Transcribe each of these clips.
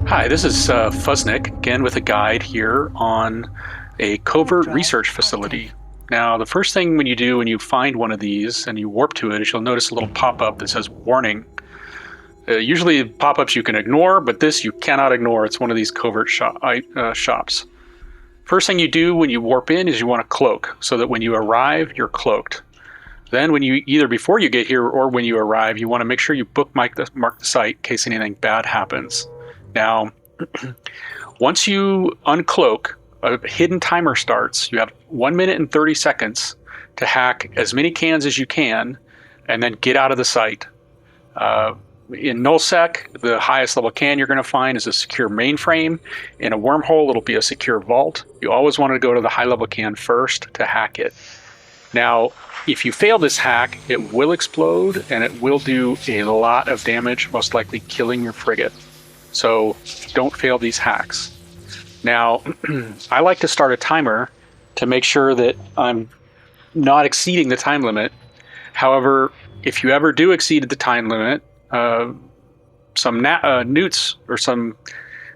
Hi, this is Fuzznick, again with a guide here on a covert research facility. Now, the first thing when you find one of these and you warp to it is you'll notice a little pop-up that says warning. Usually pop-ups you can ignore, but this you cannot ignore. It's one of these covert shops. First thing you do when you warp in is you want to cloak, so that when you arrive, you're cloaked. Then either before you get here or when you arrive, you want to make sure you mark the site in case anything bad happens. Now, once you uncloak, a hidden timer starts. You have 1 minute and 30 seconds to hack as many cans as you can and then get out of the site. In nullsec, the highest level can you're going to find is a secure mainframe. In a wormhole, it'll be a secure vault. You always want to go to the high level can first to hack it. Now, if you fail this hack, it will explode and it will do a lot of damage, most likely killing your frigate. So don't fail these hacks. Now, I like to start a timer to make sure that I'm not exceeding the time limit. However, if you ever do exceed the time limit, some newts or some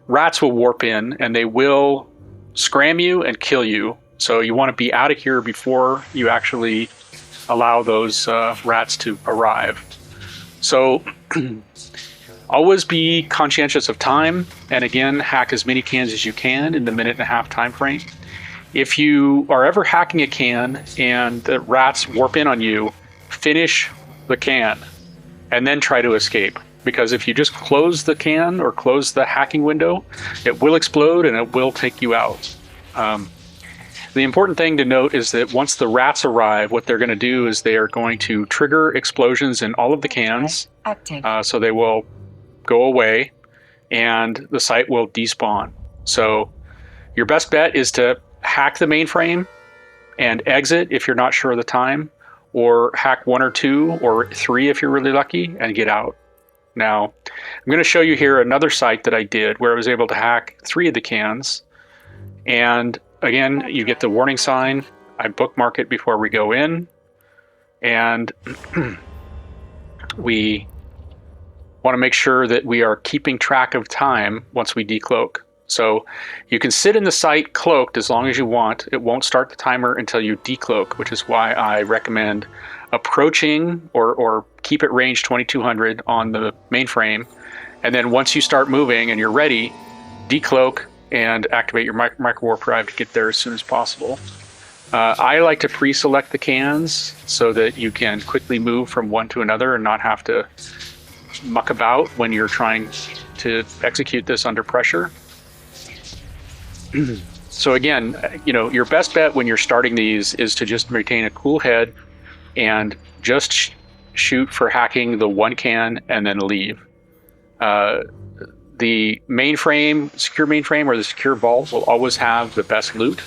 rats will warp in and they will scram you and kill you. So you want to be out of here before you actually allow those rats to arrive. So always be conscientious of time, and again, hack as many cans as you can in the minute and a half time frame. If you are ever hacking a can and the rats warp in on you, finish the can and then try to escape. Because if you just close the can or close the hacking window, it will explode and it will take you out. The important thing to note is that once the rats arrive, what they're going to do is they are going to trigger explosions in all of the cans. So they will go away and the site will despawn. So your best bet is to hack the mainframe and exit if you're not sure of the time, or hack 1 or 2 or 3 if you're really lucky and get out. Now, I'm going to show you here another site that I did where I was able to hack 3 of the cans. And again, you get the warning sign. I bookmark it before we go in. And we want to make sure that we are keeping track of time once we decloak. So you can sit in the site cloaked as long as you want. It won't start the timer until you decloak, which is why I recommend approaching or keep it range 2200 on the mainframe. And then once you start moving and you're ready, decloak and activate your micro warp drive to get there as soon as possible. I like to pre-select the cans so that you can quickly move from one to another and not have to muck about when you're trying to execute this under pressure. So again, your best bet when you're starting these is to just maintain a cool head and just shoot for hacking the one can and then leave. The mainframe, secure mainframe or the secure vault will always have the best loot.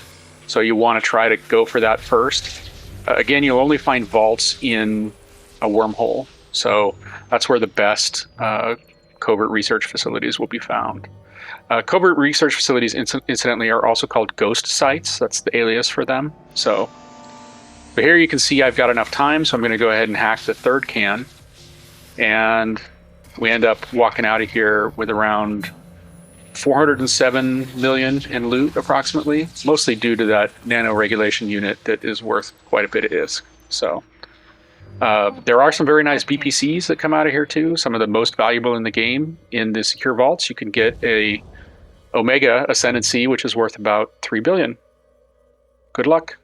So you want to try to go for that first. Again, you'll only find vaults in a wormhole. So that's where the best covert research facilities will be found. Covert research facilities, incidentally, are also called ghost sites. That's the alias for them. But here you can see I've got enough time, so I'm going to go ahead and hack the 3rd can. And we end up walking out of here with around 407 million in loot, approximately, mostly due to that nano regulation unit that is worth quite a bit of ISK. So there are some very nice BPCs that come out of here too. Some of the most valuable in the game in the secure vaults. You can get a Omega Ascendancy, which is worth about 3 billion. Good luck.